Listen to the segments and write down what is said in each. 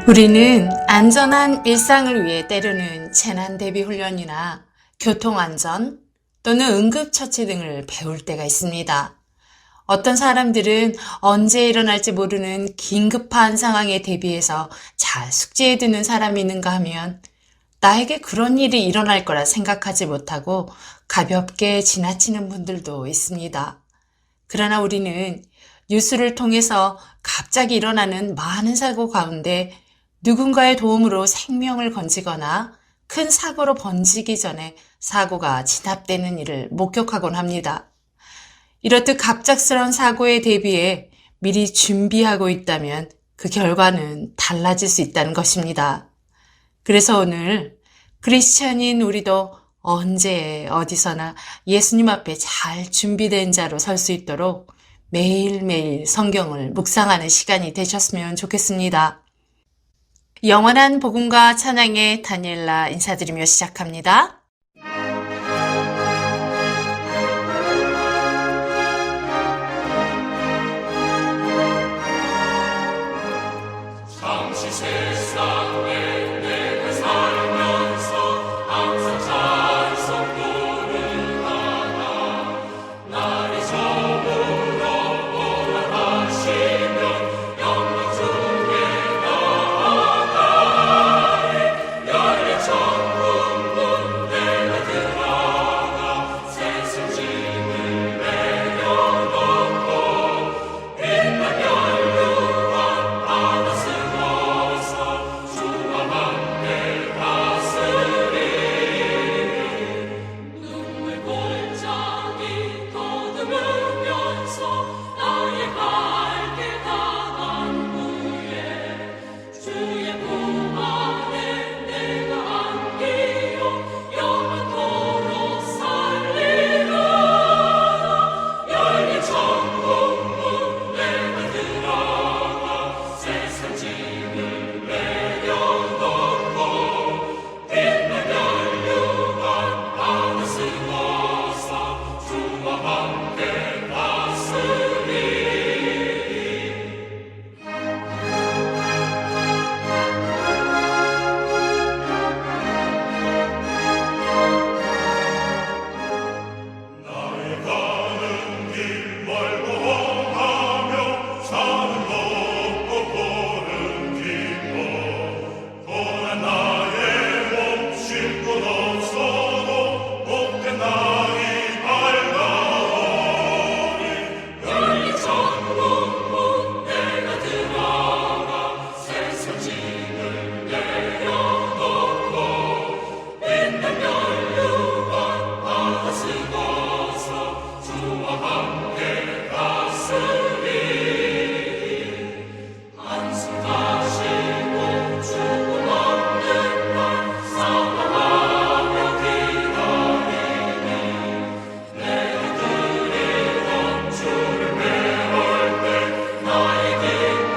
우리는 안전한 일상을 위해 때로는 재난 대비 훈련이나 교통안전 또는 응급처치 등을 배울 때가 있습니다. 어떤 사람들은 언제 일어날지 모르는 긴급한 상황에 대비해서 잘 숙지해두는 사람이 있는가 하면 나에게 그런 일이 일어날 거라 생각하지 못하고 가볍게 지나치는 분들도 있습니다. 그러나 우리는 뉴스를 통해서 갑자기 일어나는 많은 사고 가운데 누군가의 도움으로 생명을 건지거나 큰 사고로 번지기 전에 사고가 진압되는 일을 목격하곤 합니다. 이렇듯 갑작스러운 사고에 대비해 미리 준비하고 있다면 그 결과는 달라질 수 있다는 것입니다. 그래서 오늘 크리스찬인 우리도 언제 어디서나 예수님 앞에 잘 준비된 자로 설 수 있도록 매일매일 성경을 묵상하는 시간이 되셨으면 좋겠습니다. 영원한 복음과 찬양의 다니엘라 인사드리며 시작합니다. 잠시 세상에 내가 살면서 항상 찬송 부르다가 날이 저물어 오라 하시면 영광 중에 나아가리 열린 천국문 내가 들어가 세상 짐을 내려놓고 빛난 연료와 바다 쓰고서 주와 함께 다스리리 눈물 골짜기 더듬으면서 나의 갈길 다간 후에 주의 품 안에 내가 안기요 영원토록 살리라 열린 천국문 내가 들어가 세상 짐을 내려놓고 빛난 연료와 바다 쓰고서 주와 함께 다스리리 나의 가는 길 멀고 험하며 산은 높고 돌은 깊어 고난 나의 몸 쉴 곳 없어도 복된 날이 밝아오리 열린 천국문 내가 들어가 세상 짐을 내려놓고 빛난 연료와 바다 쓰고서 주와 함께 다스리리 한숨 가시고 죽음 없는 날 사랑하며 기다리니 내가 드리던 주를 배울 때 나의 기쁨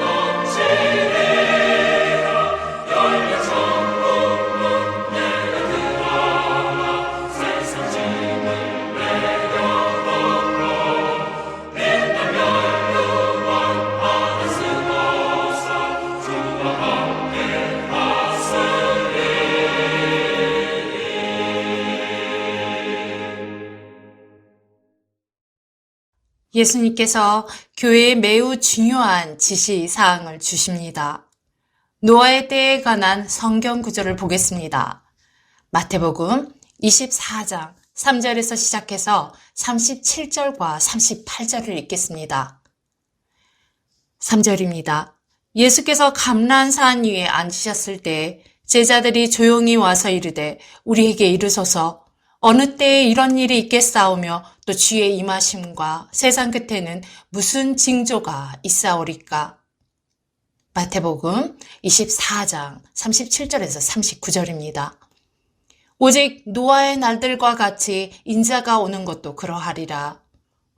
넘치리라 열린 천국문 내가 들어가 세상 짐을 내려놓고 빛난 연료와 바다 쓰고서 주와 함께 다스리리 예수님께서 교회에 매우 중요한 지시사항을 주십니다. 노아의 때에 관한 성경 구절을 보겠습니다. 마태복음 24장 3절에서 시작해서 37절과 38절을 읽겠습니다. 3절입니다. 예수께서 감람산 위에 앉으셨을 때 제자들이 조용히 와서 이르되 우리에게 이르소서 어느 때에 이런 일이 있겠사오며 또 주의 임하심과 세상 끝에는 무슨 징조가 있사오리까? 마태복음 24장 37절에서 39절입니다. 오직 노아의 날들과 같이 인자가 오는 것도 그러하리라.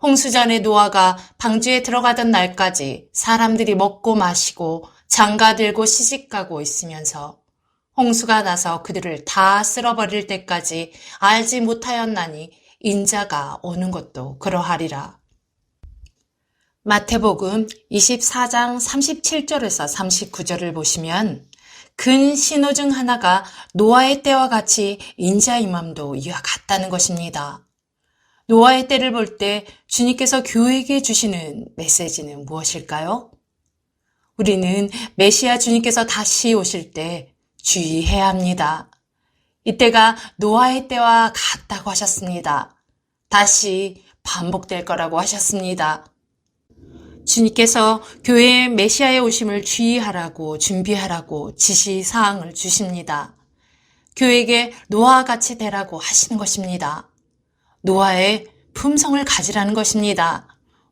홍수전에 노아가 방주에 들어가던 날까지 사람들이 먹고 마시고 장가들고 시집가고 있으면서 홍수가 나서 그들을 다 쓸어버릴 때까지 알지 못하였나니 인자가 오는 것도 그러하리라. 마태복음 24장 37절에서 39절을 보시면 근 신호 중 하나가 노아의 때와 같이 인자 임함도 이와 같다는 것입니다. 노아의 때를 볼 때 주님께서 교회에게 주시는 메시지는 무엇일까요? 우리는 메시아 주님께서 다시 오실 때 주의해야 합니다. 이때가 노아의 때와 같다고 하셨습니다. 다시 반복될 거라고 하셨습니다. 주님께서 교회의 메시아의 오심을 주의하라고 준비하라고 지시사항을 주십니다. 교회에게 노아와 같이 되라고 하시는 것입니다. 노아의 품성을 가지라는 것입니다.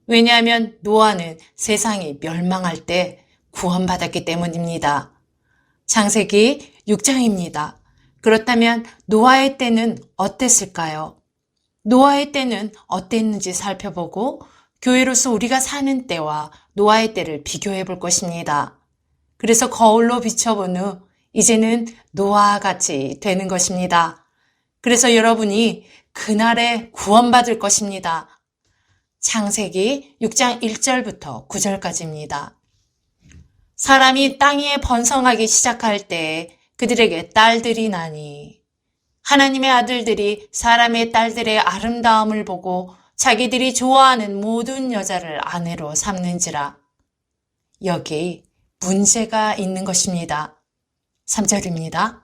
왜냐하면 노아는 세상이 멸망할 때 구원받았기 때문입니다. 창세기 6장입니다. 그렇다면 노아의 때는 어땠을까요? 노아의 때는 어땠는지 살펴보고 교회로서 우리가 사는 때와 노아의 때를 비교해 볼 것입니다. 그래서 거울로 비춰본 후 이제는 노아와 같이 되는 것입니다. 그래서 여러분이 그날에 구원받을 것입니다. 창세기 6장 1절부터 9절까지입니다. 사람이 땅 위에 번성하기 시작할 때 그들에게 딸들이 나니 하나님의 아들들이 사람의 딸들의 아름다움을 보고 자기들이 좋아하는 모든 여자를 아내로 삼는지라. 여기 문제가 있는 것입니다. 3절입니다.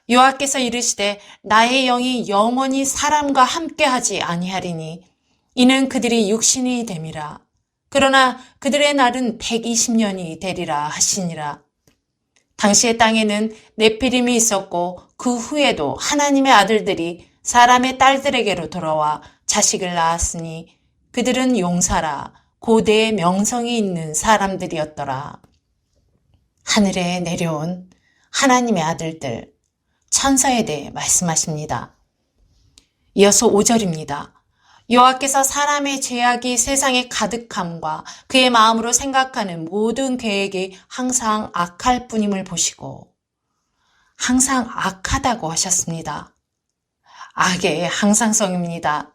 여호와께서 이르시되 나의 영이 영원히 사람과 함께하지 아니하리니 이는 그들이 육신이 됨이라. 그러나 그들의 날은 120년이 되리라 하시니라. 당시의 땅에는 네피림이 있었고 그 후에도 하나님의 아들들이 사람의 딸들에게로 돌아와 자식을 낳았으니 그들은 용사라 고대의 명성이 있는 사람들이었더라. 하늘에 내려온 하나님의 아들들, 천사에 대해 말씀하십니다. 이어서 5절입니다. 여호와께서 사람의 죄악이 세상에 가득함과 그의 마음으로 생각하는 모든 계획이 항상 악할 뿐임을 보시고 항상 악하다고 하셨습니다. 악의 항상성입니다.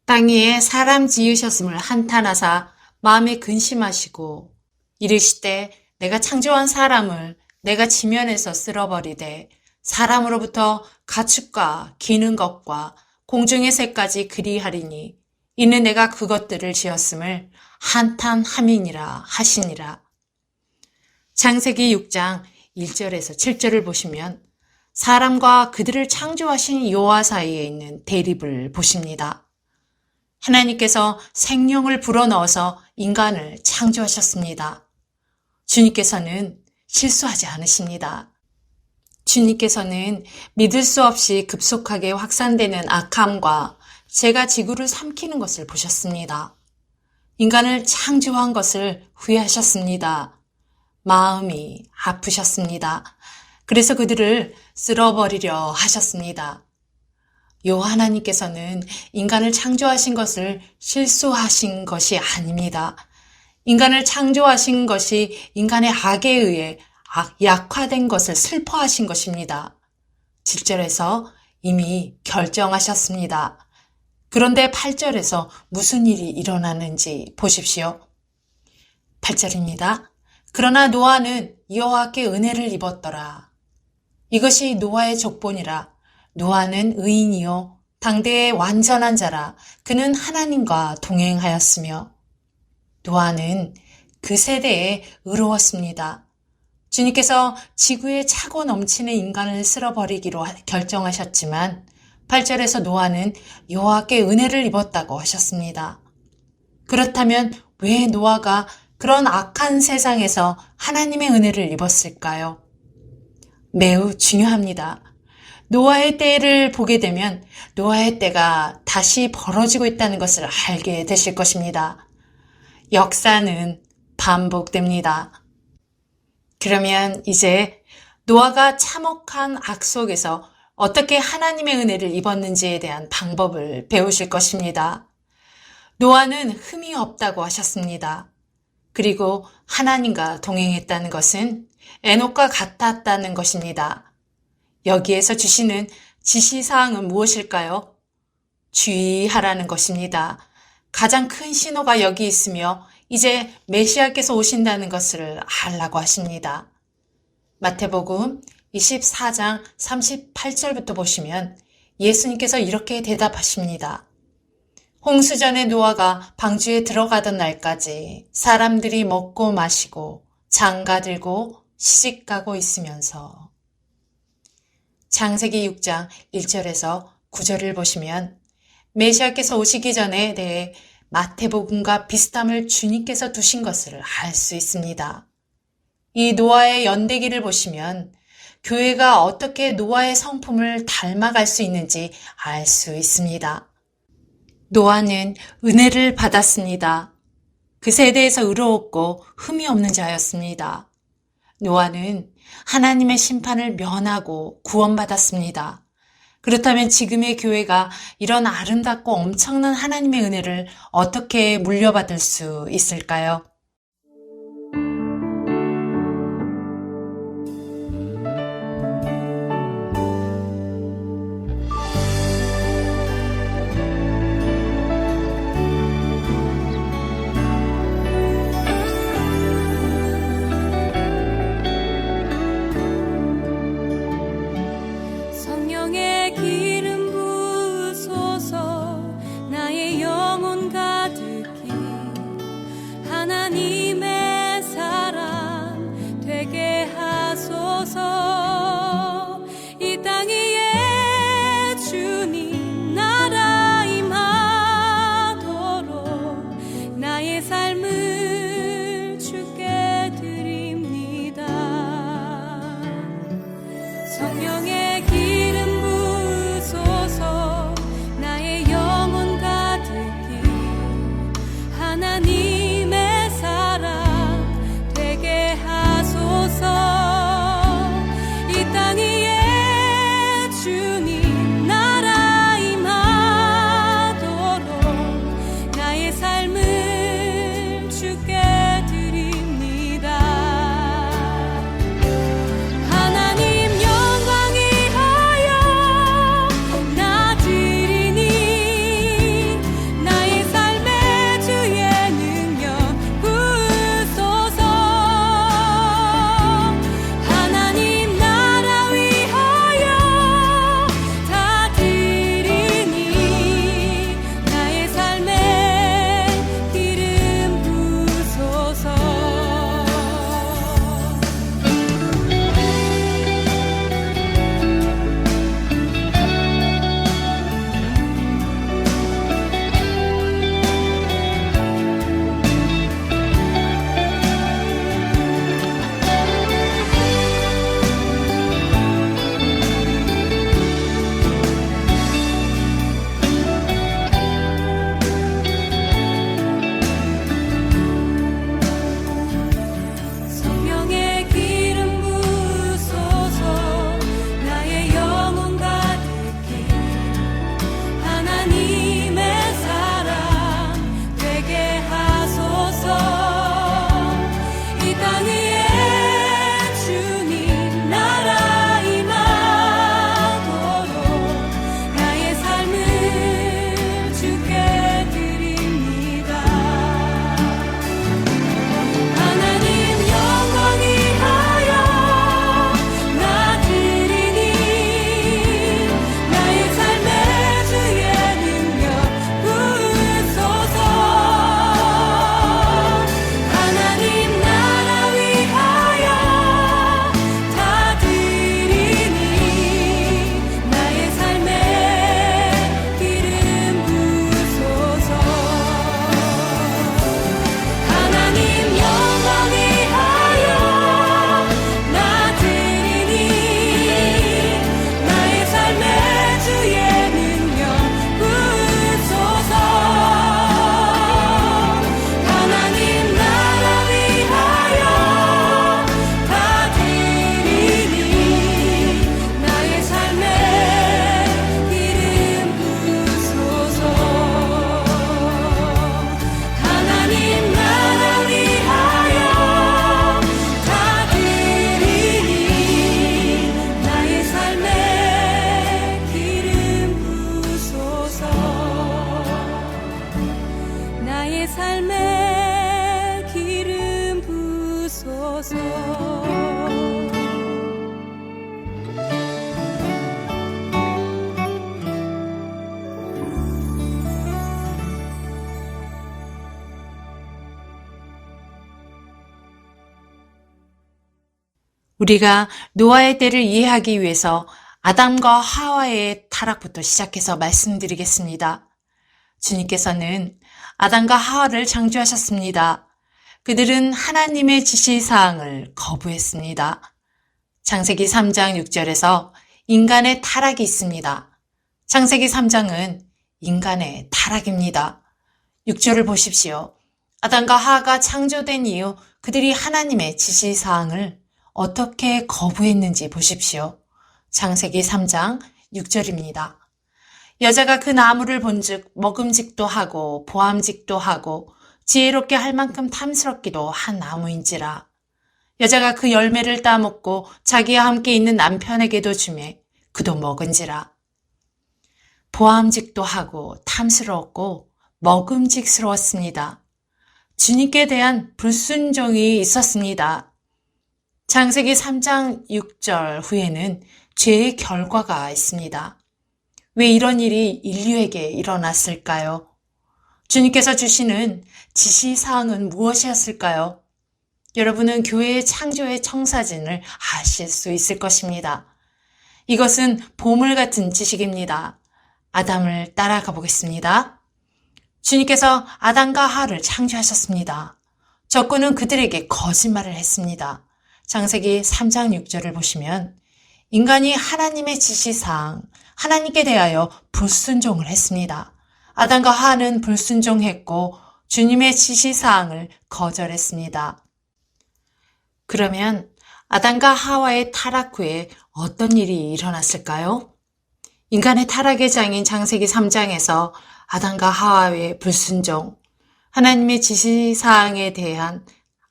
땅 위에 사람 지으셨음을 한탄하사 마음에 근심하시고 이르시되 내가 창조한 사람을 내가 지면에서 쓸어버리되 사람으로부터 가축과 기는 것과 공중의 새까지 그리하리니 이는 내가 그것들을 지었음을 한탄함이니라 하시니라. 창세기 6장 1절에서 7절을 보시면 사람과 그들을 창조하신 여호와 사이에 있는 대립을 보십니다. 하나님께서 생명을 불어넣어서 인간을 창조하셨습니다. 주님께서는 실수하지 않으십니다. 주님께서는 믿을 수 없이 급속하게 확산되는 악함과 죄가 지구를 삼키는 것을 보셨습니다. 인간을 창조한 것을 후회하셨습니다. 마음이 아프셨습니다. 그래서 그들을 쓸어버리려 하셨습니다. 여호와 하나님께서는 인간을 창조하신 것을 실수하신 것이 아닙니다. 인간을 창조하신 것이 인간의 악에 의해 약화된 것을 슬퍼하신 것입니다. 7절에서 이미 결정하셨습니다. 그런데 8절에서 무슨 일이 일어나는지 보십시오. 8절입니다. 그러나 노아는 여호와께 은혜를 입었더라. 이것이 노아의 족본이라. 노아는 의인이요 당대의 완전한 자라. 그는 하나님과 동행하였으며 노아는 그 세대에 의로웠습니다. 주님께서 지구에 차고 넘치는 인간을 쓸어버리기로 결정하셨지만 8절에서 노아는 여호와께 은혜를 입었다고 하셨습니다. 그렇다면 왜 노아가 그런 악한 세상에서 하나님의 은혜를 입었을까요? 매우 중요합니다. 노아의 때를 보게 되면 노아의 때가 다시 벌어지고 있다는 것을 알게 되실 것입니다. 역사는 반복됩니다. 그러면 이제 노아가 참혹한 악 속에서 어떻게 하나님의 은혜를 입었는지에 대한 방법을 배우실 것입니다. 노아는 흠이 없다고 하셨습니다. 그리고 하나님과 동행했다는 것은 에녹과 같았다는 것입니다. 여기에서 주시는 지시사항은 무엇일까요? 주의하라는 것입니다. 가장 큰 신호가 여기 있으며 이제 메시아께서 오신다는 것을 알라고 하십니다. 마태복음 24장 38절부터 보시면 예수님께서 이렇게 대답하십니다. 홍수전에 노아가 방주에 들어가던 날까지 사람들이 먹고 마시고 장가들고 시집가고 있으면서 창세기 6장 1절에서 9절을 보시면 메시아께서 오시기 전에 대해 마태복음과 비슷함을 주님께서 두신 것을 알 수 있습니다. 이 노아의 연대기를 보시면 교회가 어떻게 노아의 성품을 닮아갈 수 있는지 알 수 있습니다. 노아는 은혜를 받았습니다. 그 세대에서 의로웠고 흠이 없는 자였습니다. 노아는 하나님의 심판을 면하고 구원받았습니다. 그렇다면 지금의 교회가 이런 아름답고 엄청난 하나님의 은혜를 어떻게 물려받을 수 있을까요? 성령의 기름 부으소서 나의 영혼 가득히 하나님 우리가 노아의 때를 이해하기 위해서 아담과 하와의 타락부터 시작해서 말씀드리겠습니다. 주님께서는 아담과 하와를 창조하셨습니다. 그들은 하나님의 지시사항을 거부했습니다. 창세기 3장 6절에서 인간의 타락이 있습니다. 창세기 3장은 인간의 타락입니다. 6절을 보십시오. 아담과 하와가 창조된 이후 그들이 하나님의 지시사항을 어떻게 거부했는지 보십시오. 창세기 3장 6절입니다. 여자가 그 나무를 본즉 먹음직도 하고 보암직도 하고 지혜롭게 할 만큼 탐스럽기도 한 나무인지라. 여자가 그 열매를 따먹고 자기와 함께 있는 남편에게도 주매 그도 먹은지라. 보암직도 하고 탐스러웠고 먹음직스러웠습니다. 주님께 대한 불순종이 있었습니다. 창세기 3장 6절 후에는 죄의 결과가 있습니다. 왜 이런 일이 인류에게 일어났을까요? 주님께서 주시는 지시사항은 무엇이었을까요? 여러분은 교회의 창조의 청사진을 아실 수 있을 것입니다. 이것은 보물 같은 지식입니다. 아담을 따라가 보겠습니다. 주님께서 아담과 하와를 창조하셨습니다. 적군은 그들에게 거짓말을 했습니다. 창세기 3장 6절을 보시면 인간이 하나님의 지시사항, 하나님께 대하여 불순종을 했습니다. 아담과 하와는 불순종했고 주님의 지시사항을 거절했습니다. 그러면 아담과 하와의 타락 후에 어떤 일이 일어났을까요? 인간의 타락의 장인 창세기 3장에서 아담과 하와의 불순종, 하나님의 지시사항에 대한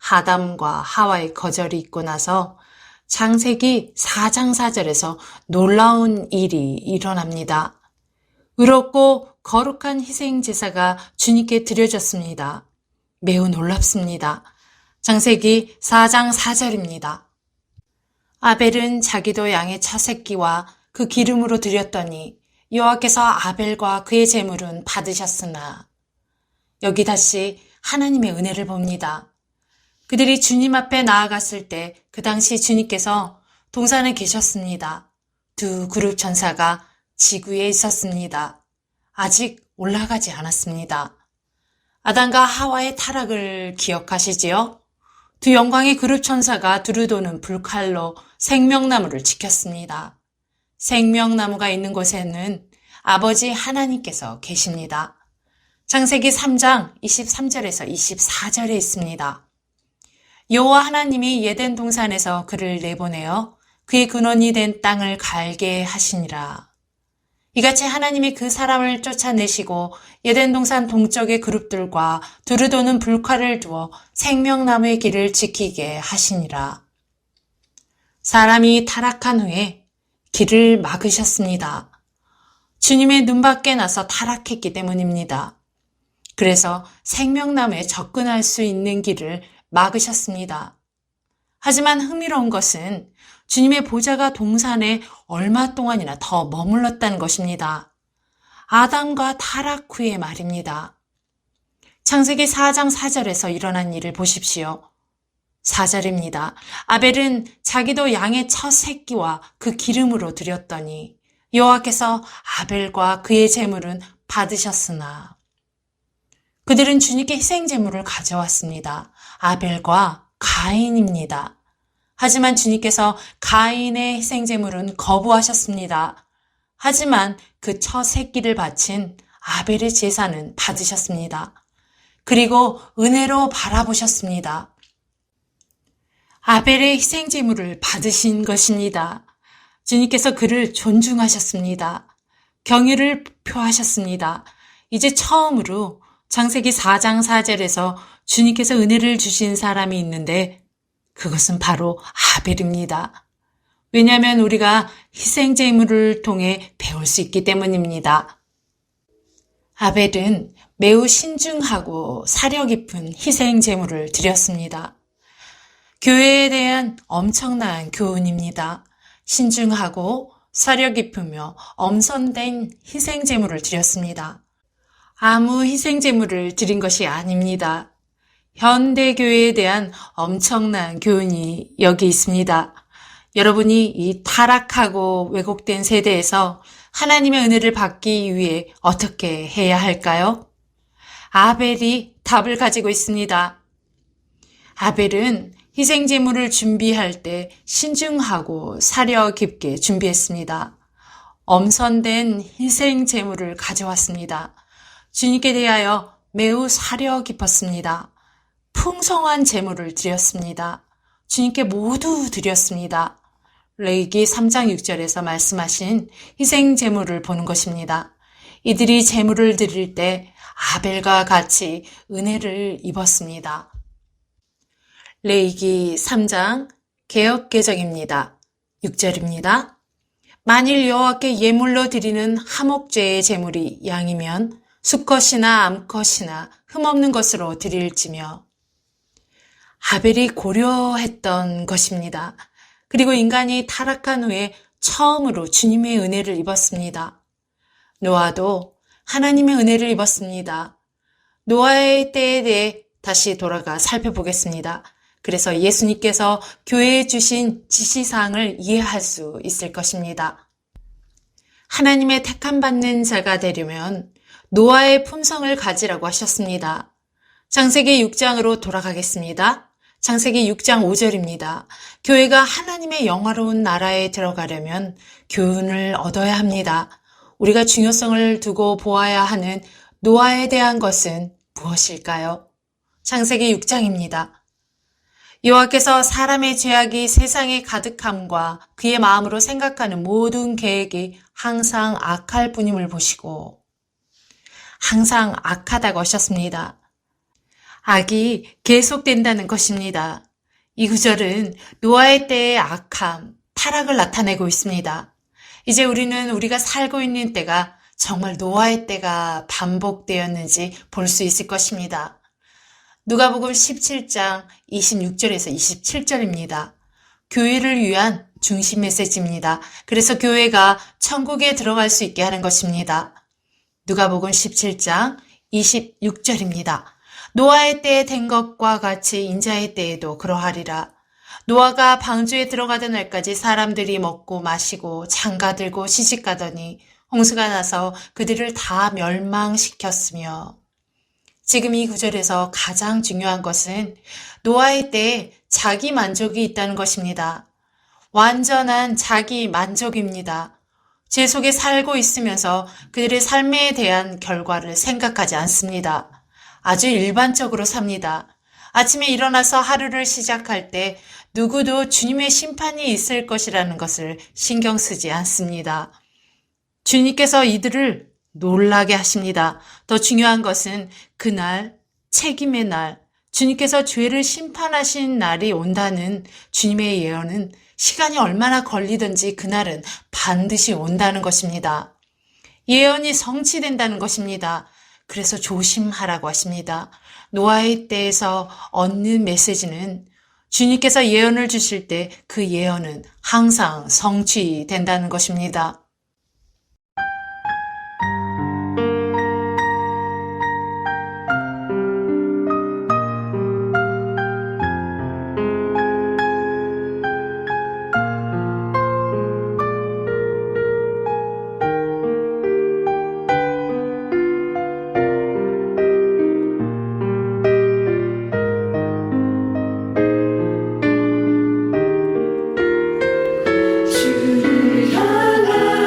아담과 하와의 거절이 있고 나서 창세기 4장 4절에서 놀라운 일이 일어납니다. 의롭고 거룩한 희생제사가 주님께 드려졌습니다. 매우 놀랍습니다. 창세기 4장 4절입니다. 아벨은 자기도 양의 첫 새끼와 그 기름으로 드렸더니 여호와께서 아벨과 그의 제물은 받으셨으나. 여기 다시 하나님의 은혜를 봅니다. 그들이 주님 앞에 나아갔을 때 그 당시 주님께서 동산에 계셨습니다. 두 그룹 천사가 지구에 있었습니다. 아직 올라가지 않았습니다. 아담과 하와의 타락을 기억하시지요? 두 영광의 그룹 천사가 두루 도는 불칼로 생명나무를 지켰습니다. 생명나무가 있는 곳에는 아버지 하나님께서 계십니다. 창세기 3장 23절에서 24절에 있습니다. 여호와 하나님이 예덴 동산에서 그를 내보내어 그의 근원이 된 땅을 갈게 하시니라. 이같이 하나님이 그 사람을 쫓아내시고 예덴 동산 동쪽의 그룹들과 두루 도는 불칼을 두어 생명나무의 길을 지키게 하시니라. 사람이 타락한 후에 길을 막으셨습니다. 주님의 눈밖에 나서 타락했기 때문입니다. 그래서 생명나무에 접근할 수 있는 길을 막으셨습니다. 하지만 흥미로운 것은 주님의 보좌가 동산에 얼마 동안이나 더 머물렀다는 것입니다. 아담과 타락 후의 말입니다. 창세기 4장 4절에서 일어난 일을 보십시오. 4절입니다. 아벨은 자기도 양의 첫 새끼와 그 기름으로 드렸더니 여호와께서 아벨과 그의 제물은 받으셨으나. 그들은 주님께 희생제물을 가져왔습니다. 아벨과 가인입니다. 하지만 주님께서 가인의 희생제물은 거부하셨습니다. 하지만 그 첫 새끼를 바친 아벨의 제사는 받으셨습니다. 그리고 은혜로 바라보셨습니다. 아벨의 희생제물을 받으신 것입니다. 주님께서 그를 존중하셨습니다. 경의를 표하셨습니다. 이제 처음으로 창세기 4장 4절에서 주님께서 은혜를 주신 사람이 있는데 그것은 바로 아벨입니다. 왜냐하면 우리가 희생제물을 통해 배울 수 있기 때문입니다. 아벨은 매우 신중하고 사려 깊은 희생제물을 드렸습니다. 교회에 대한 엄청난 교훈입니다. 신중하고 사려 깊으며 엄선된 희생제물을 드렸습니다. 아무 희생제물을 드린 것이 아닙니다. 현대교회에 대한 엄청난 교훈이 여기 있습니다. 여러분이 이 타락하고 왜곡된 세대에서 하나님의 은혜를 받기 위해 어떻게 해야 할까요? 아벨이 답을 가지고 있습니다. 아벨은 희생 제물을 준비할 때 신중하고 사려 깊게 준비했습니다. 엄선된 희생 제물을 가져왔습니다. 주님께 대하여 매우 사려 깊었습니다. 풍성한 제물을 드렸습니다. 주님께 모두 드렸습니다. 레위기 3장 6절에서 말씀하신 희생 제물을 보는 것입니다. 이들이 제물을 드릴 때 아벨과 같이 은혜를 입었습니다. 레위기 3장 개역개정입니다. 6절입니다. 만일 여호와께 예물로 드리는 화목제의 제물이 양이면 수컷이나 암컷이나 흠없는 것으로 드릴지며. 아벨이 고려했던 것입니다. 그리고 인간이 타락한 후에 처음으로 주님의 은혜를 입었습니다. 노아도 하나님의 은혜를 입었습니다. 노아의 때에 대해 다시 돌아가 살펴보겠습니다. 그래서 예수님께서 교회에 주신 지시사항을 이해할 수 있을 것입니다. 하나님의 택함받는 자가 되려면 노아의 품성을 가지라고 하셨습니다. 창세기 6장으로 돌아가겠습니다. 창세기 6장 5절입니다. 교회가 하나님의 영화로운 나라에 들어가려면 교훈을 얻어야 합니다. 우리가 중요성을 두고 보아야 하는 노아에 대한 것은 무엇일까요? 창세기 6장입니다. 여호와께서 사람의 죄악이 세상에 가득함과 그의 마음으로 생각하는 모든 계획이 항상 악할 뿐임을 보시고 항상 악하다고 하셨습니다. 악이 계속된다는 것입니다. 이 구절은 노아의 때의 악함, 타락을 나타내고 있습니다. 이제 우리가 살고 있는 때가 정말 노아의 때가 반복되었는지 볼 수 있을 것입니다. 누가복음 17장 26절에서 27절입니다. 교회를 위한 중심 메시지입니다. 그래서 교회가 천국에 들어갈 수 있게 하는 것입니다. 누가복음 17장 26절입니다. 노아의 때에 된 것과 같이 인자의 때에도 그러하리라. 노아가 방주에 들어가던 날까지 사람들이 먹고 마시고 장가들고 시집가더니 홍수가 나서 그들을 다 멸망시켰으며. 지금 이 구절에서 가장 중요한 것은 노아의 때에 자기 만족이 있다는 것입니다. 완전한 자기 만족입니다. 죄 속에 살고 있으면서 그들의 삶에 대한 결과를 생각하지 않습니다. 아주 일반적으로 삽니다. 아침에 일어나서 하루를 시작할 때 누구도 주님의 심판이 있을 것이라는 것을 신경 쓰지 않습니다. 주님께서 이들을 놀라게 하십니다. 더 중요한 것은 그날, 책임의 날, 주님께서 죄를 심판하신 날이 온다는 주님의 예언은 시간이 얼마나 걸리든지 그날은 반드시 온다는 것입니다. 예언이 성취된다는 것입니다. 그래서 조심하라고 하십니다. 노아의 때에서 얻는 메시지는 주님께서 예언을 주실 때 그 예언은 항상 성취된다는 것입니다. 주를 향한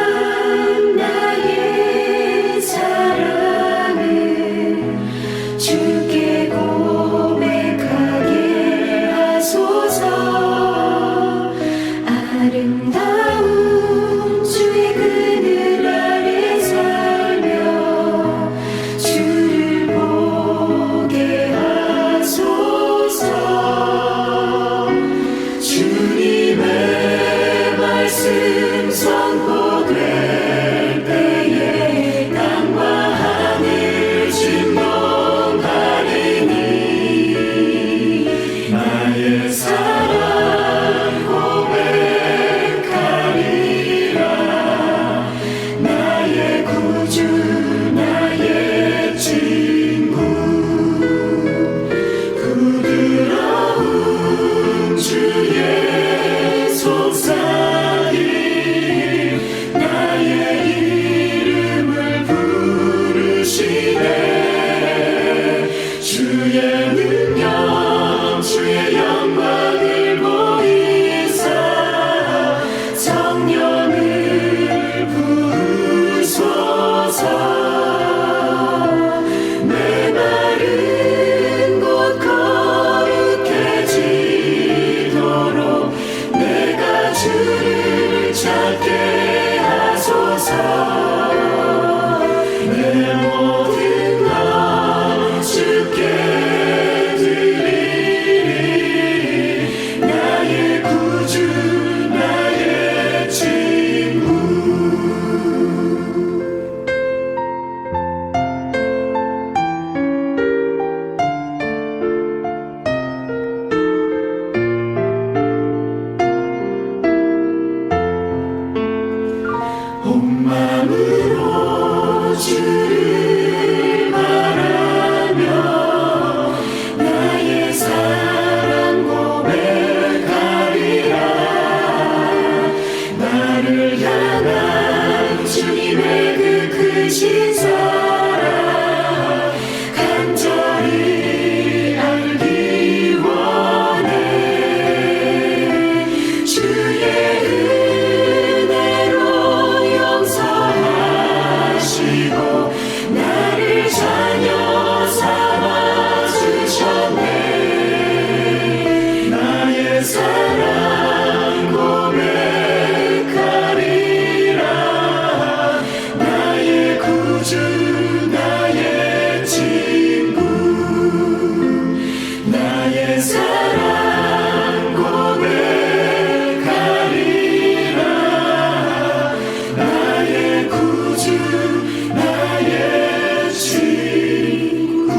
마음으로 주를 바라며 나의 사랑 고백하리라. 나를 향한 주님의 그 크신 사랑 간절히 알기 원해. 주의 은혜로 용서하시고 나를 자녀 삼아 주셨네. 나의 사랑 고백하리라. 나의 구주 나의 친구. 나의 사랑 고백하리라. 나의 구주 나의 친구.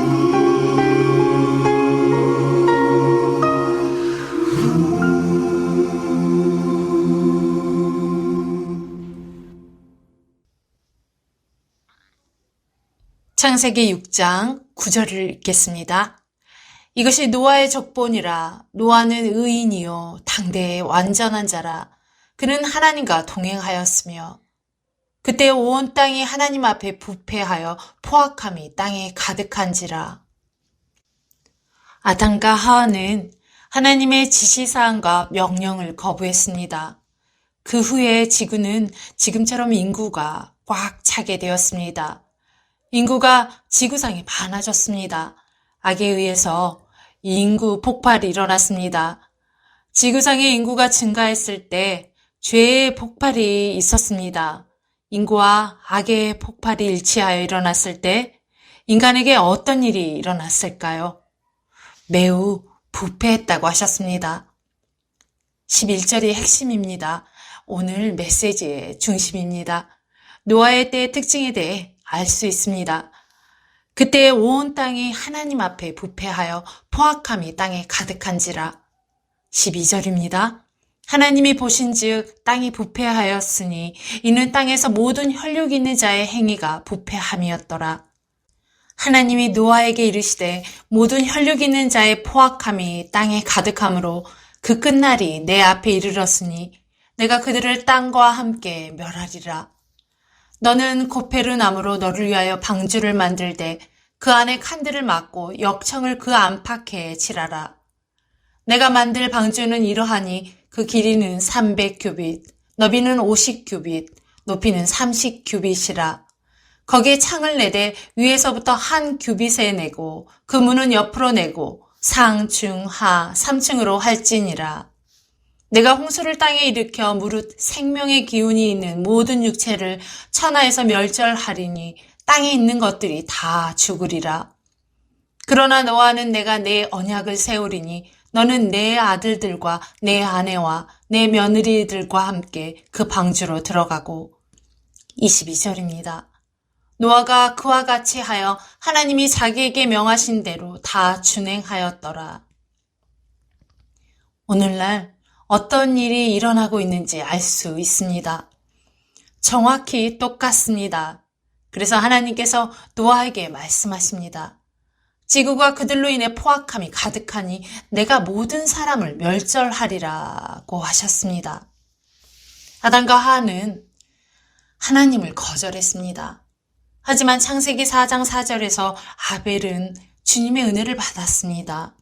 창세기 6장 9절을 읽겠습니다. 이것이 노아의 족본이라. 노아는 의인이요 당대의 완전한 자라. 그는 하나님과 동행하였으며 그때 온 땅이 하나님 앞에 부패하여 포악함이 땅에 가득한지라. 아담과 하와는 하나님의 지시사항과 명령을 거부했습니다. 그 후에 지구는 지금처럼 인구가 꽉 차게 되었습니다. 인구가 지구상에 많아졌습니다. 악에 의해서 인구 폭발이 일어났습니다. 지구상의 인구가 증가했을 때 죄의 폭발이 있었습니다. 인구와 악의 폭발이 일치하여 일어났을 때 인간에게 어떤 일이 일어났을까요? 매우 부패했다고 하셨습니다. 11절이 핵심입니다. 오늘 메시지의 중심입니다. 노아의 때의 특징에 대해 알 수 있습니다. 그때 온 땅이 하나님 앞에 부패하여 포악함이 땅에 가득한지라. 12절입니다. 하나님이 보신즉 땅이 부패하였으니 이는 땅에서 모든 혈육 있는 자의 행위가 부패함이었더라. 하나님이 노아에게 이르시되 모든 혈육 있는 자의 포악함이 땅에 가득함으로 그 끝날이 내 앞에 이르렀으니 내가 그들을 땅과 함께 멸하리라. 너는 고페르 나무로 너를 위하여 방주를 만들되 그 안에 칸들을 막고 역청을 그 안팎에 칠하라. 내가 만들 방주는 이러하니 그 길이는 300규빗, 너비는 50규빗, 높이는 30규빗이라. 거기에 창을 내되 위에서부터 한 규빗에 내고 그 문은 옆으로 내고 상, 중, 하 3층으로 할지니라. 내가 홍수를 땅에 일으켜 무릇 생명의 기운이 있는 모든 육체를 천하에서 멸절하리니 땅에 있는 것들이 다 죽으리라. 그러나 너와는 내가 내 언약을 세우리니 너는 내 아들들과 내 아내와 내 며느리들과 함께 그 방주로 들어가고. 22절입니다. 노아가 그와 같이 하여 하나님이 자기에게 명하신 대로 다 준행하였더라. 오늘날 어떤 일이 일어나고 있는지 알 수 있습니다. 정확히 똑같습니다. 그래서 하나님께서 노아에게 말씀하십니다. 지구가 그들로 인해 포악함이 가득하니 내가 모든 사람을 멸절하리라고 하셨습니다. 아담과 하와는 하나님을 거절했습니다. 하지만 창세기 4장 4절에서 아벨은 주님의 은혜를 받았습니다.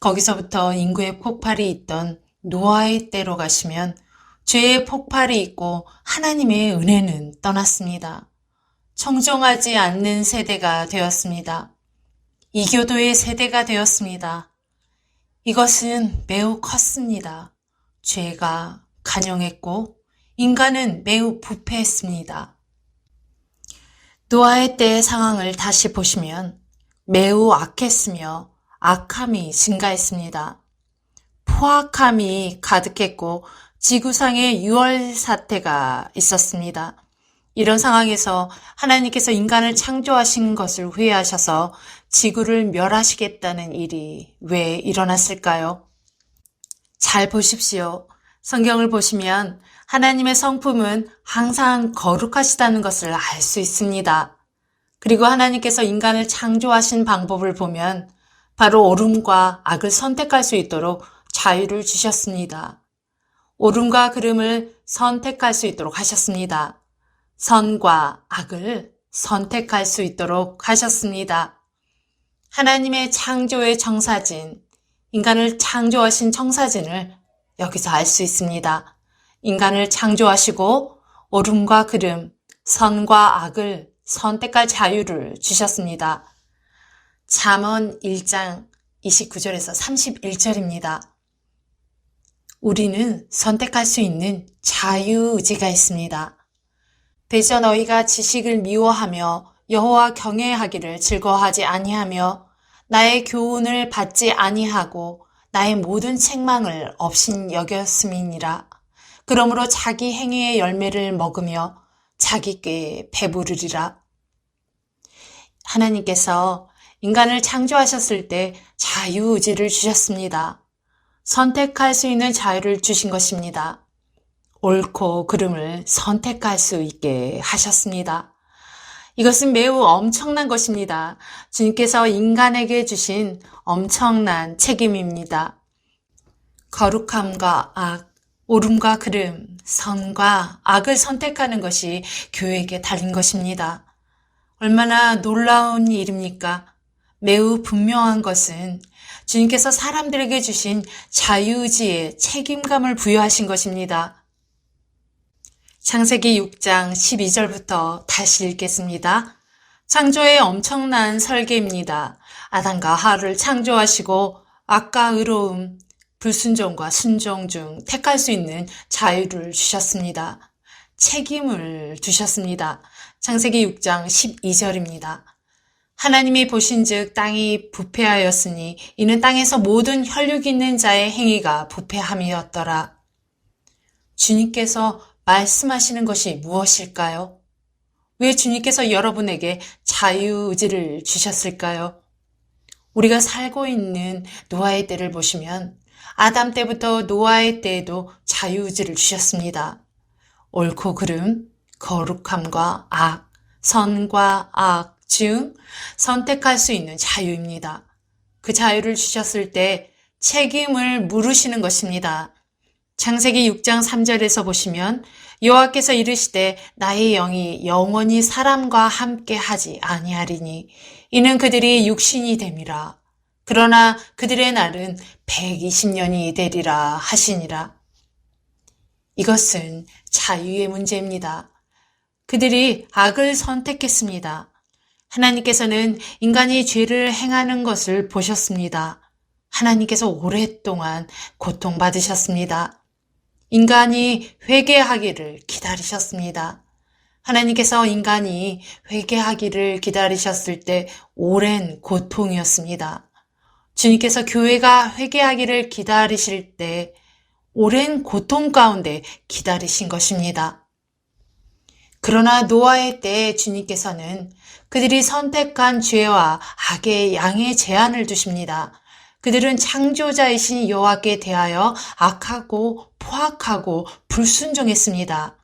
거기서부터 인구의 폭발이 있던 노아의 때로 가시면 죄의 폭발이 있고 하나님의 은혜는 떠났습니다. 청종하지 않는 세대가 되었습니다. 이교도의 세대가 되었습니다. 이것은 매우 컸습니다. 죄가 간영했고 인간은 매우 부패했습니다. 노아의 때의 상황을 다시 보시면 매우 악했으며 악함이 증가했습니다. 포악함이 가득했고 지구상에 유월 사태가 있었습니다. 이런 상황에서 하나님께서 인간을 창조하신 것을 후회하셔서 지구를 멸하시겠다는 일이 왜 일어났을까요? 잘 보십시오. 성경을 보시면 하나님의 성품은 항상 거룩하시다는 것을 알 수 있습니다. 그리고 하나님께서 인간을 창조하신 방법을 보면 바로 옳음과 악을 선택할 수 있도록 자유를 주셨습니다. 옳음과 그름을 선택할 수 있도록 하셨습니다. 선과 악을 선택할 수 있도록 하셨습니다. 하나님의 창조의 청사진, 인간을 창조하신 청사진을 여기서 알 수 있습니다. 인간을 창조하시고 옳음과 그름, 선과 악을 선택할 자유를 주셨습니다. 잠언 1장 29절에서 31절입니다. 우리는 선택할 수 있는 자유의지가 있습니다. 대저 너희가 지식을 미워하며 여호와 경외하기를 즐거워하지 아니하며 나의 교훈을 받지 아니하고 나의 모든 책망을 없인 여겼음이니라. 그러므로 자기 행위의 열매를 먹으며 자기 꾀에 배부르리라. 하나님께서 인간을 창조하셨을 때 자유의지를 주셨습니다. 선택할 수 있는 자유를 주신 것입니다. 옳고 그름을 선택할 수 있게 하셨습니다. 이것은 매우 엄청난 것입니다. 주님께서 인간에게 주신 엄청난 책임입니다. 거룩함과 악, 옳음과 그름, 선과 악을 선택하는 것이 교회에게 달린 것입니다. 얼마나 놀라운 일입니까? 매우 분명한 것은 주님께서 사람들에게 주신 자유의지에 책임감을 부여하신 것입니다. 창세기 6장 12절부터 다시 읽겠습니다. 창조의 엄청난 설계입니다. 아담과 하와를 창조하시고 악과 의로움, 불순종과 순종 중 택할 수 있는 자유를 주셨습니다. 책임을 주셨습니다. 창세기 6장 12절입니다. 하나님이 보신즉 땅이 부패하였으니 이는 땅에서 모든 혈육 있는 자의 행위가 부패함이었더라. 주님께서 말씀하시는 것이 무엇일까요? 왜 주님께서 여러분에게 자유의지를 주셨을까요? 우리가 살고 있는 노아의 때를 보시면 아담 때부터 노아의 때에도 자유의지를 주셨습니다. 옳고 그름, 거룩함과 악, 선과 악 중 선택할 수 있는 자유입니다. 그 자유를 주셨을 때 책임을 물으시는 것입니다. 창세기 6장 3절에서 보시면 여호와께서 이르시되 나의 영이 영원히 사람과 함께 하지 아니하리니 이는 그들이 육신이 됨이라. 그러나 그들의 날은 120년이 되리라 하시니라. 이것은 자유의 문제입니다. 그들이 악을 선택했습니다. 하나님께서는 인간이 죄를 행하는 것을 보셨습니다. 하나님께서 오랫동안 고통받으셨습니다. 인간이 회개하기를 기다리셨습니다. 하나님께서 인간이 회개하기를 기다리셨을 때 오랜 고통이었습니다. 주님께서 교회가 회개하기를 기다리실 때 오랜 고통 가운데 기다리신 것입니다. 그러나 노아의 때에 주님께서는 그들이 선택한 죄와 악의 양의 제한을 두십니다. 그들은 창조자이신 여호와께 대하여 악하고 포악하고 불순종했습니다.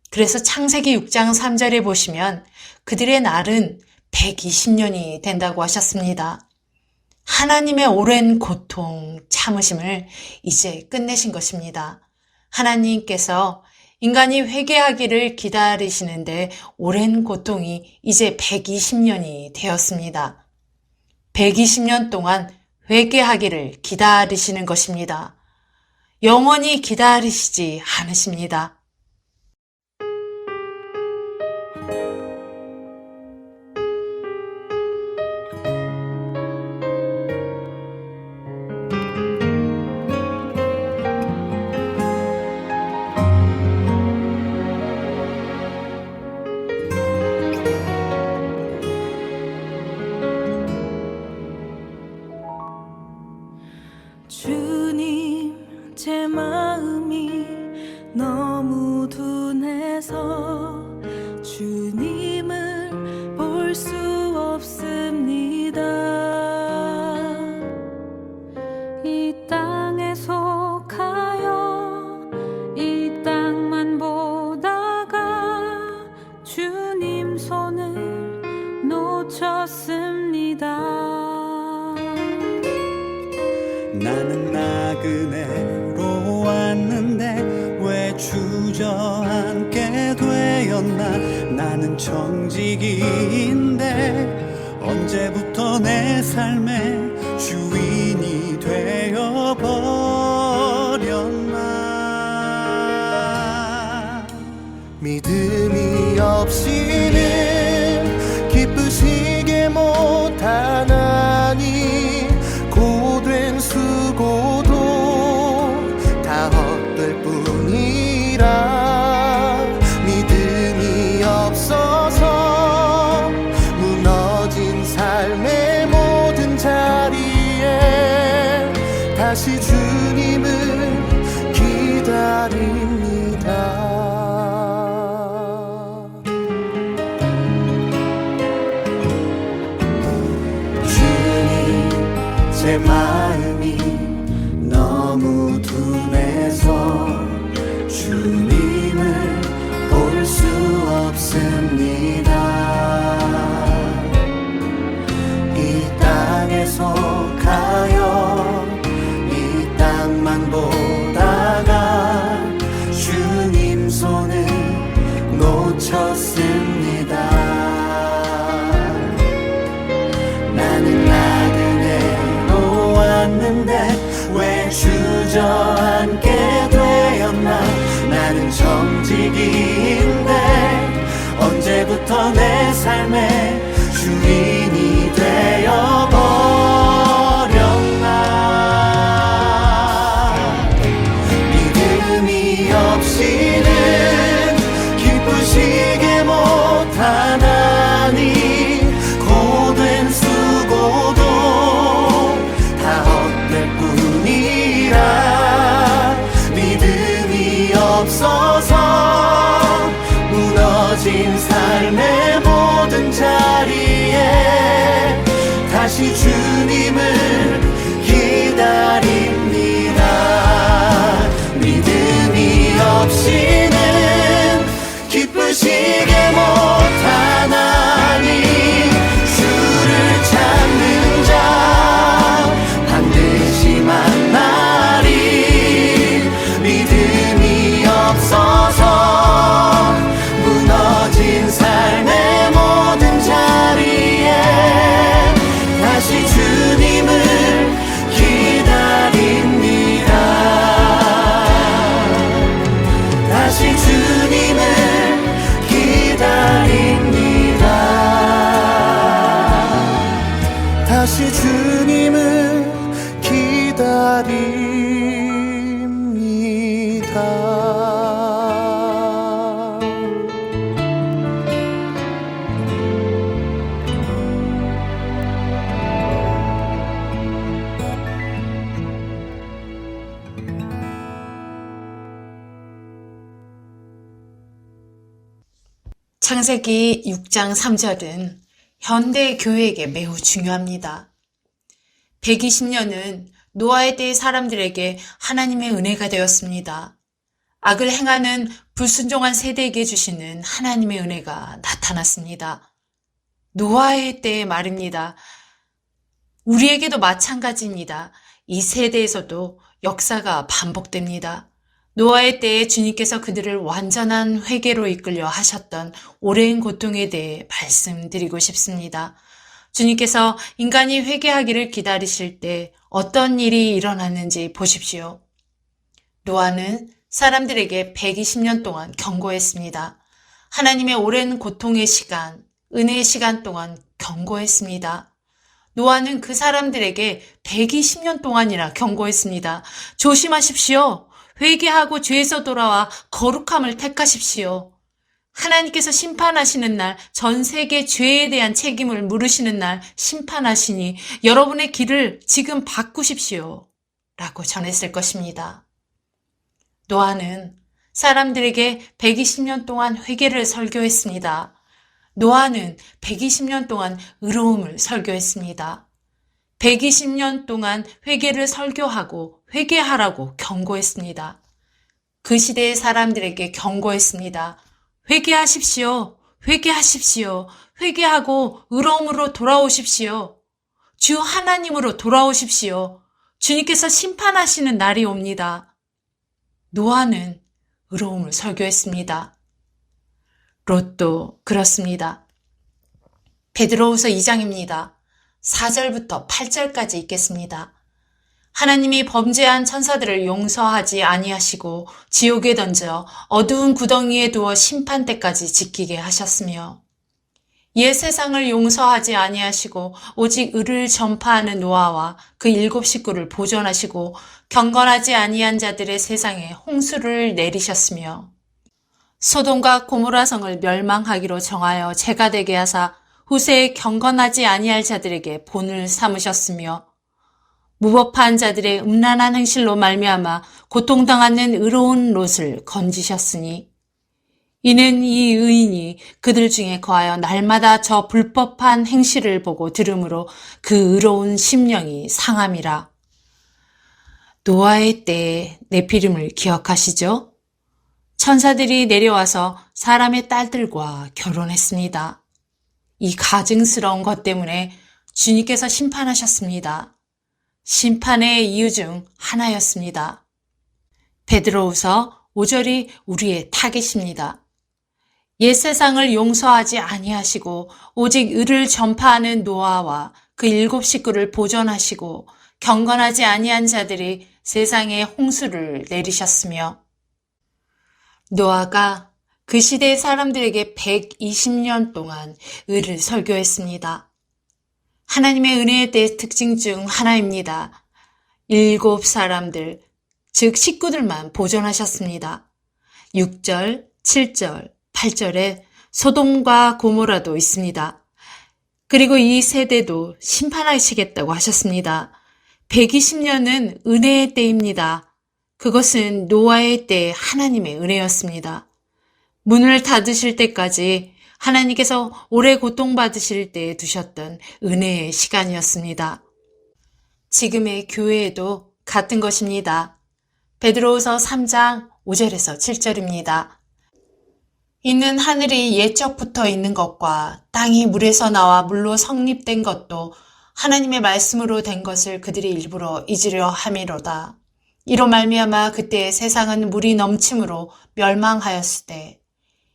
그래서 창세기 6장 3절에 보시면 그들의 날은 120년이 된다고 하셨습니다. 하나님의 오랜 고통, 참으심을 이제 끝내신 것입니다. 하나님께서 인간이 회개하기를 기다리시는데 오랜 고통이 이제 120년이 되었습니다. 120년 동안 회개하기를 기다리시는 것입니다. 영원히 기다리시지 않으십니다. 주님 제 마음이 너무 손을 놓쳤습니다. 나는 나그네로 왔는데 왜 주저앉게 되었나. 나는 청지기인데 언제부터 내 삶의 주인이 되어버렸나. 믿음이 없이는 기쁘시게 못하나니 고된 수고도 다 헛될 뿐이라. 믿음이 없어서 무너진 삶의 모든 자리에 다시 주님을 기다립니다. 제 마음이 너무 둔해서 주님을 볼 수 없습니다. 이 땅에서 가요 이 땅만 보다가 주님 손을 놓쳤습니다. 나는 나그네로 왔는데 왜 주저앉게 되었나. 나는 청지기인데 언제부터 내 삶의 주인이 되어버렸나. 믿음이 없이는 기쁘시게 못하나니 고된 수고도 다 헛될 뿐이라. 믿음이 없어서 무너진 삶의 모든 자리에 다시 주님을 기다립니다. 믿음이 없이는 기쁘시게 못하나니 주를 찾는 자 반드시 만나리. 믿음이 없어서 무너진 삶의 모든 자리에 다시 주님을 기다립니다. 다시 주님을 기다립니다. 다시 주님을 기다립니다. 창세기 6장 3절은 현대 교회에게 매우 중요합니다. 120년은 노아의 때의 사람들에게 하나님의 은혜가 되었습니다. 악을 행하는 불순종한 세대에게 주시는 하나님의 은혜가 나타났습니다. 노아의 때의 말입니다. 우리에게도 마찬가지입니다. 이 세대에서도 역사가 반복됩니다. 노아의 때에 주님께서 그들을 완전한 회개로 이끌려 하셨던 오랜 고통에 대해 말씀드리고 싶습니다. 주님께서 인간이 회개하기를 기다리실 때 어떤 일이 일어났는지 보십시오. 노아는 사람들에게 120년 동안 경고했습니다. 하나님의 오랜 고통의 시간, 은혜의 시간 동안 경고했습니다. 노아는 그 사람들에게 120년 동안이나 경고했습니다. 조심하십시오. 회개하고 죄에서 돌아와 거룩함을 택하십시오. 하나님께서 심판하시는 날, 전 세계 죄에 대한 책임을 물으시는 날 심판하시니 여러분의 길을 지금 바꾸십시오. 라고 전했을 것입니다. 노아는 사람들에게 120년 동안 회개를 설교했습니다. 노아는 120년 동안 의로움을 설교했습니다. 120년 동안 회개를 설교하고 회개하라고 경고했습니다. 그 시대의 사람들에게 경고했습니다. 회개하십시오. 회개하십시오. 회개하고 의로움으로 돌아오십시오. 주 하나님으로 돌아오십시오. 주님께서 심판하시는 날이 옵니다. 노아는 의로움을 설교했습니다. 롯도 그렇습니다. 베드로후서 2장입니다. 4절부터 8절까지 읽겠습니다. 하나님이 범죄한 천사들을 용서하지 아니하시고 지옥에 던져 어두운 구덩이에 두어 심판 때까지 지키게 하셨으며 옛 세상을 용서하지 아니하시고 오직 의를 전파하는 노아와 그 7 식구를 보존하시고 경건하지 아니한 자들의 세상에 홍수를 내리셨으며 소돔과 고모라 성을 멸망하기로 정하여 재가 되게 하사 후세에 경건하지 아니할 자들에게 본을 삼으셨으며 무법한 자들의 음란한 행실로 말미암아 고통당하는 의로운 롯을 건지셨으니 이는 이 의인이 그들 중에 거하여 날마다 저 불법한 행실을 보고 들음으로 그 의로운 심령이 상함이라. 노아의 때에 네피림을 기억하시죠? 천사들이 내려와서 사람의 딸들과 결혼했습니다. 이 가증스러운 것 때문에 주님께서 심판하셨습니다. 심판의 이유 중 하나였습니다. 베드로후서 5절이 우리의 타깃입니다. 옛 세상을 용서하지 아니하시고 오직 의를 전파하는 노아와 그 7 식구를 보존하시고 경건하지 아니한 자들이 세상에 홍수를 내리셨으며 노아가 그 시대의 사람들에게 120년 동안 의를 설교했습니다. 하나님의 은혜에 대해 특징 중 하나입니다. 7 사람들, 즉 식구들만 보존하셨습니다. 6절, 7절, 8절에 소돔과 고모라도 있습니다. 그리고 이 세대도 심판하시겠다고 하셨습니다. 120년은 은혜의 때입니다. 그것은 노아의 때 하나님의 은혜였습니다. 문을 닫으실 때까지 하나님께서 오래 고통받으실 때에 두셨던 은혜의 시간이었습니다. 지금의 교회에도 같은 것입니다. 베드로후서 3장 5절에서 7절입니다. 이는 하늘이 옛적부터 있는 것과 땅이 물에서 나와 물로 성립된 것도 하나님의 말씀으로 된 것을 그들이 일부러 잊으려 함이로다. 이로 말미암아 그때 세상은 물이 넘침으로 멸망하였을 때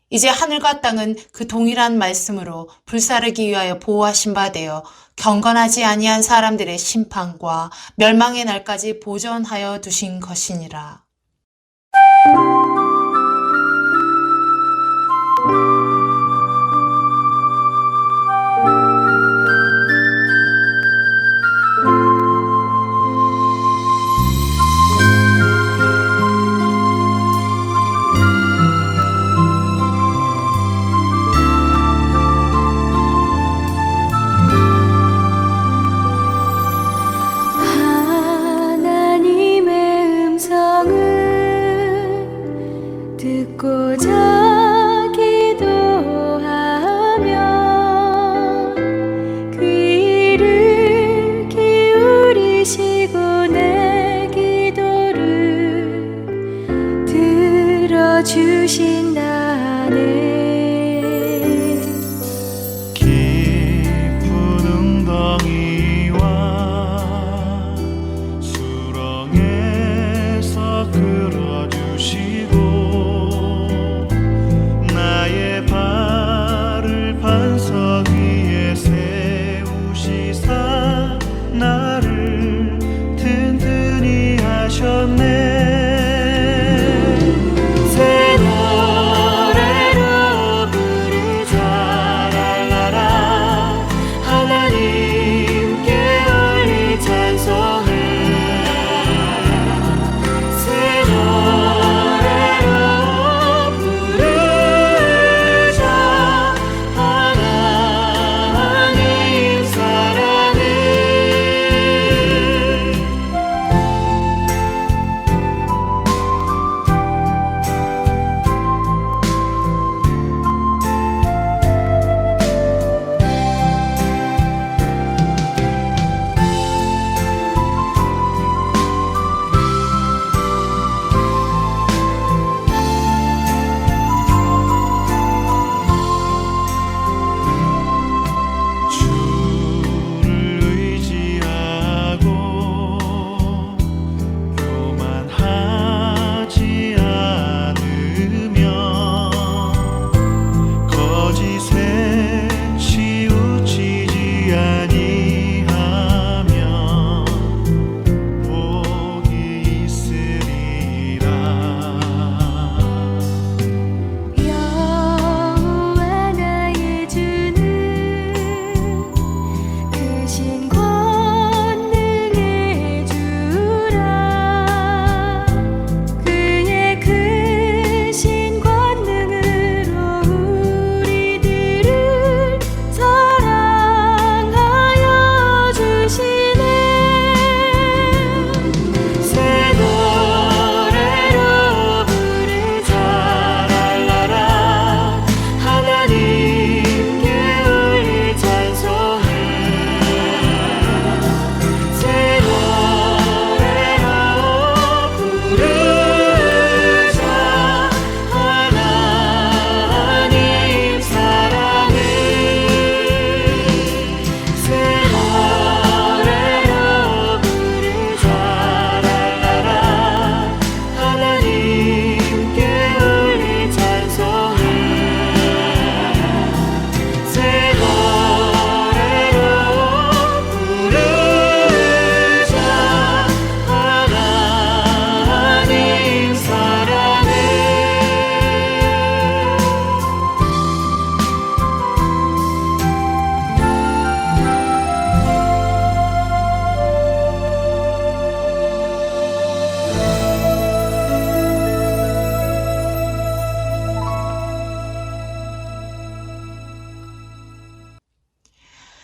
이제 하늘과 땅은 그 동일한 말씀으로 불사르기 위하여 보호하신 바 되어 경건하지 아니한 사람들의 심판과 멸망의 날까지 보존하여 두신 것이니라. 하나님의 음성을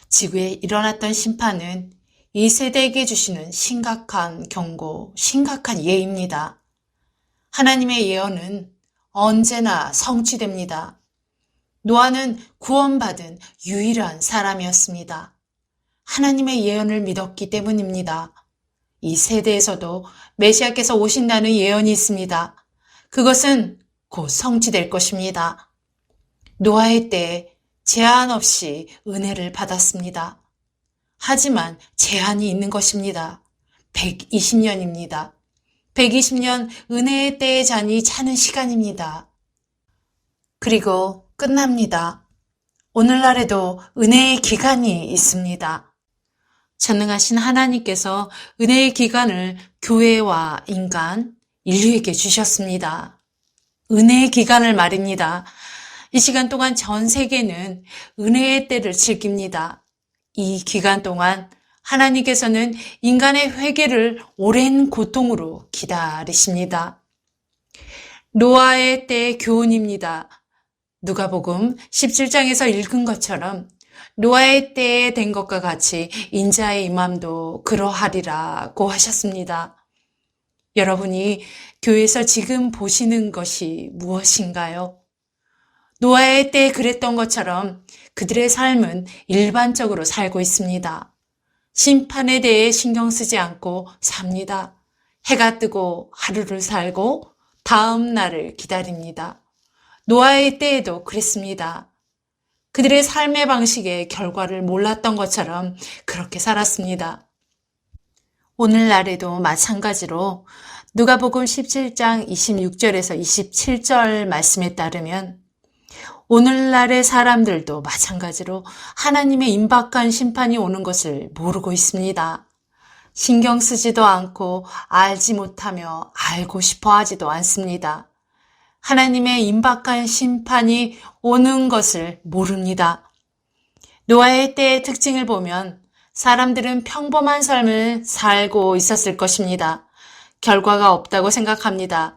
지구에 일어났던 심판은 이 세대에게 주시는 심각한 경고, 심각한 예입니다. 하나님의 예언은 언제나 성취됩니다. 노아는 구원받은 유일한 사람이었습니다. 하나님의 예언을 믿었기 때문입니다. 이 세대에서도 메시아께서 오신다는 예언이 있습니다. 그것은 곧 성취될 것입니다. 노아의 때에 제한 없이 은혜를 받았습니다. 하지만 제한이 있는 것입니다. 120년입니다. 120년 은혜의 때의 잔이 차는 시간입니다. 그리고 끝납니다. 오늘날에도 은혜의 기간이 있습니다. 전능하신 하나님께서 은혜의 기간을 교회와 인간, 인류에게 주셨습니다. 은혜의 기간을 말입니다. 이 시간 동안 전 세계는 은혜의 때를 즐깁니다. 이 기간 동안 하나님께서는 인간의 회개를 오랜 고통으로 기다리십니다. 노아의 때의 교훈입니다. 누가복음 17장에서 읽은 것처럼 노아의 때에 된 것과 같이 인자의 임함도 그러하리라고 하셨습니다. 여러분이 교회에서 지금 보시는 것이 무엇인가요? 노아의 때에 그랬던 것처럼 그들의 삶은 일반적으로 살고 있습니다. 심판에 대해 신경 쓰지 않고 삽니다. 해가 뜨고 하루를 살고 다음 날을 기다립니다. 노아의 때에도 그랬습니다. 그들의 삶의 방식의 결과를 몰랐던 것처럼 그렇게 살았습니다. 오늘날에도 마찬가지로 누가복음 17장 26절에서 27절 말씀에 따르면 오늘날의 사람들도 마찬가지로 하나님의 임박한 심판이 오는 것을 모르고 있습니다. 신경 쓰지도 않고 알지 못하며 알고 싶어 하지도 않습니다. 하나님의 임박한 심판이 오는 것을 모릅니다. 노아의 때의 특징을 보면 사람들은 평범한 삶을 살고 있었을 것입니다. 결과가 없다고 생각합니다.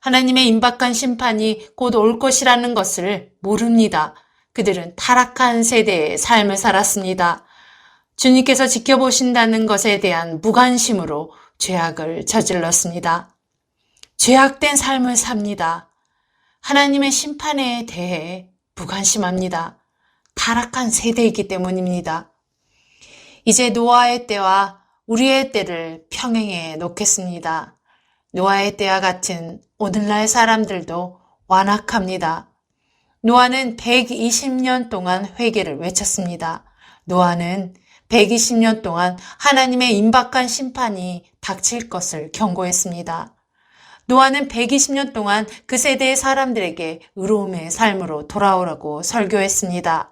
하나님의 임박한 심판이 곧 올 것이라는 것을 모릅니다. 그들은 타락한 세대의 삶을 살았습니다. 주님께서 지켜보신다는 것에 대한 무관심으로 죄악을 저질렀습니다. 죄악된 삶을 삽니다. 하나님의 심판에 대해 무관심합니다. 타락한 세대이기 때문입니다. 이제 노아의 때와 우리의 때를 평행해 놓겠습니다. 노아의 때와 같은 오늘날 사람들도 완악합니다. 노아는 120년 동안 회개를 외쳤습니다. 노아는 120년 동안 하나님의 임박한 심판이 닥칠 것을 경고했습니다. 노아는 120년 동안 그 세대의 사람들에게 의로움의 삶으로 돌아오라고 설교했습니다.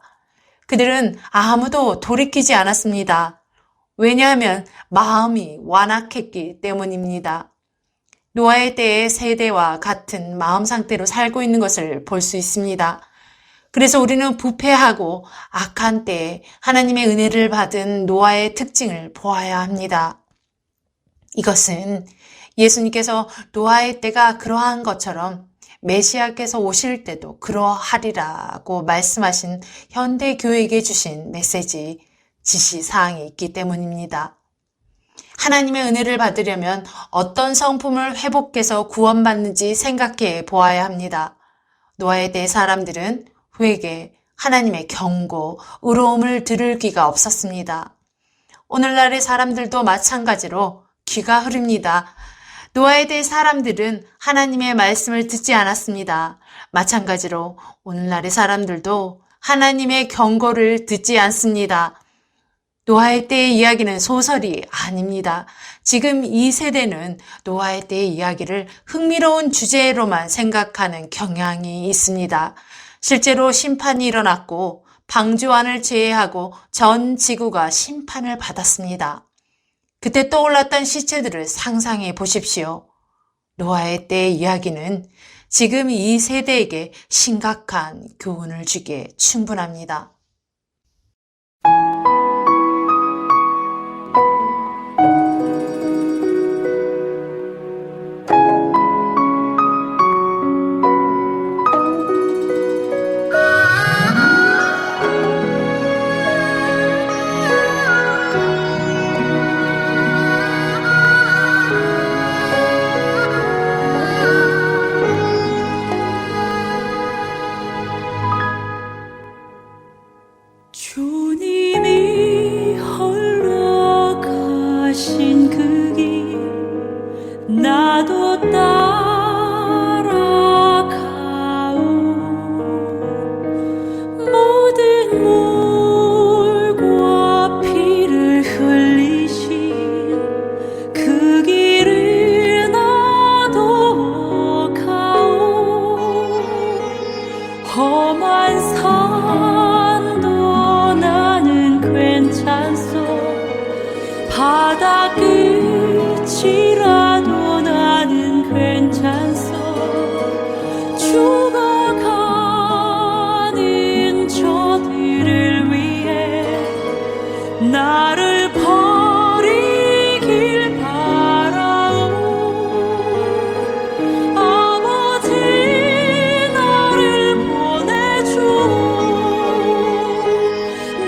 그들은 아무도 돌이키지 않았습니다. 왜냐하면 마음이 완악했기 때문입니다. 노아의 때의 세대와 같은 마음 상태로 살고 있는 것을 볼 수 있습니다. 그래서 우리는 부패하고 악한 때에 하나님의 은혜를 받은 노아의 특징을 보아야 합니다. 이것은 예수님께서 노아의 때가 그러한 것처럼 메시아께서 오실 때도 그러하리라고 말씀하신 현대 교회에게 주신 메시지, 지시사항이 있기 때문입니다. 하나님의 은혜를 받으려면 어떤 성품을 회복해서 구원받는지 생각해 보아야 합니다. 노아의 때 사람들은 회개, 하나님의 경고, 의로움을 들을 귀가 없었습니다. 오늘날의 사람들도 마찬가지로 귀가 흐립니다. 노아에 대해 사람들은 하나님의 말씀을 듣지 않았습니다. 마찬가지로 오늘날의 사람들도 하나님의 경고를 듣지 않습니다. 노아의 때의 이야기는 소설이 아닙니다. 지금 이 세대는 노아의 때의 이야기를 흥미로운 주제로만 생각하는 경향이 있습니다. 실제로 심판이 일어났고 방주환을 제외하고 전 지구가 심판을 받았습니다. 그때 떠올랐던 시체들을 상상해 보십시오. 노아의 때의 이야기는 지금 이 세대에게 심각한 교훈을 주기에 충분합니다. 주님이 홀로 가신 그 길 나도 따라가오. 모든 물과 피를 흘리신 그 길을 나도 가오. 험한 산도 나는 괜찮소. 바다 끝이라도 나는 괜찮소. 죽어가는 저들을 위해 나를 버리길 바라오. 아버지 나를 보내주오.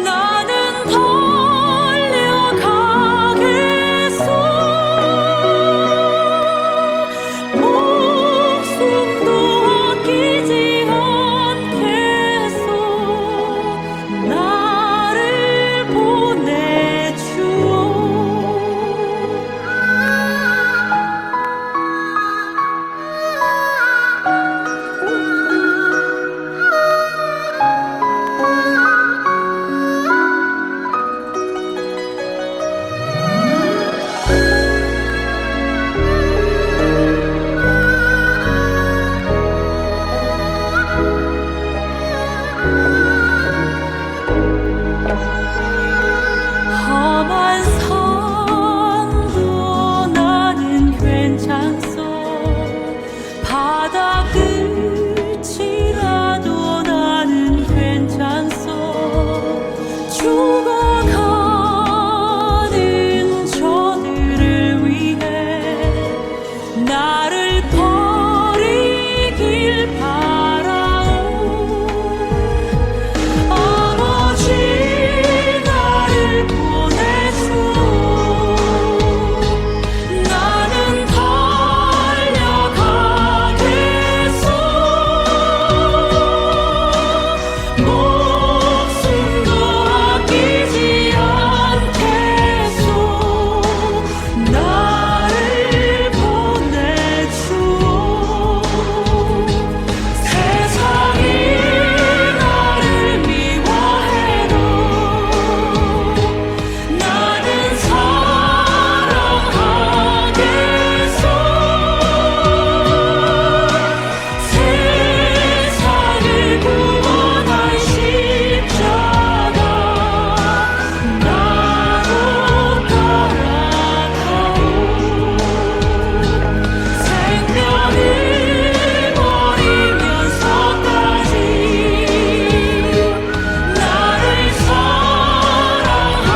나는 달려가겠소. 목숨도 아끼지 않겠소. 나를 보내주오. 험한 산도 나는 괜찮소. 바다 끝이라도 나는 괜찮소. 죽어가는 저들을 위해 나를 버리길 바라오. 아버지 나를 보내주오. 나는 달려가겠소. 목숨도 아끼지 않겠소. 나를 보내주오. 세상이 나를 미워해도 나는 사랑하겠소. 세상을 구원한 십자가 나도 따라가오. 생명을 버리면서까지 나를 사랑한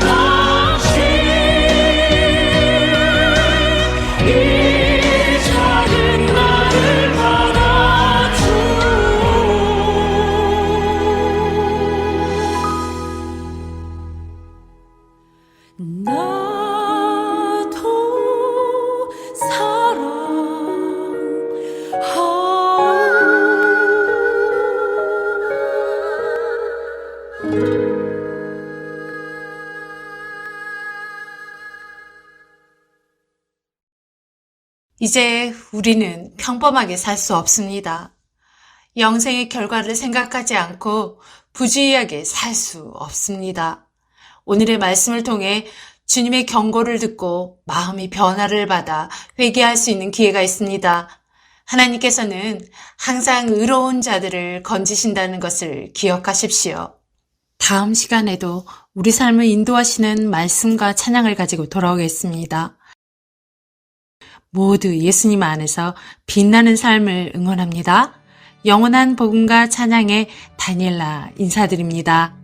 당신, 이 작은 나를 받아주오. 나도 사랑하오. 이제 우리는 평범하게 살 수 없습니다. 영생의 결과를 생각하지 않고 부주의하게 살 수 없습니다. 오늘의 말씀을 통해 주님의 경고를 듣고 마음의 변화를 받아 회개할 수 있는 기회가 있습니다. 하나님께서는 항상 의로운 자들을 건지신다는 것을 기억하십시오. 다음 시간에도 우리 삶을 인도하시는 말씀과 찬양을 가지고 돌아오겠습니다. 모두 예수님 안에서 빛나는 삶을 응원합니다. 영원한 복음과 찬양의 다니엘라 인사드립니다.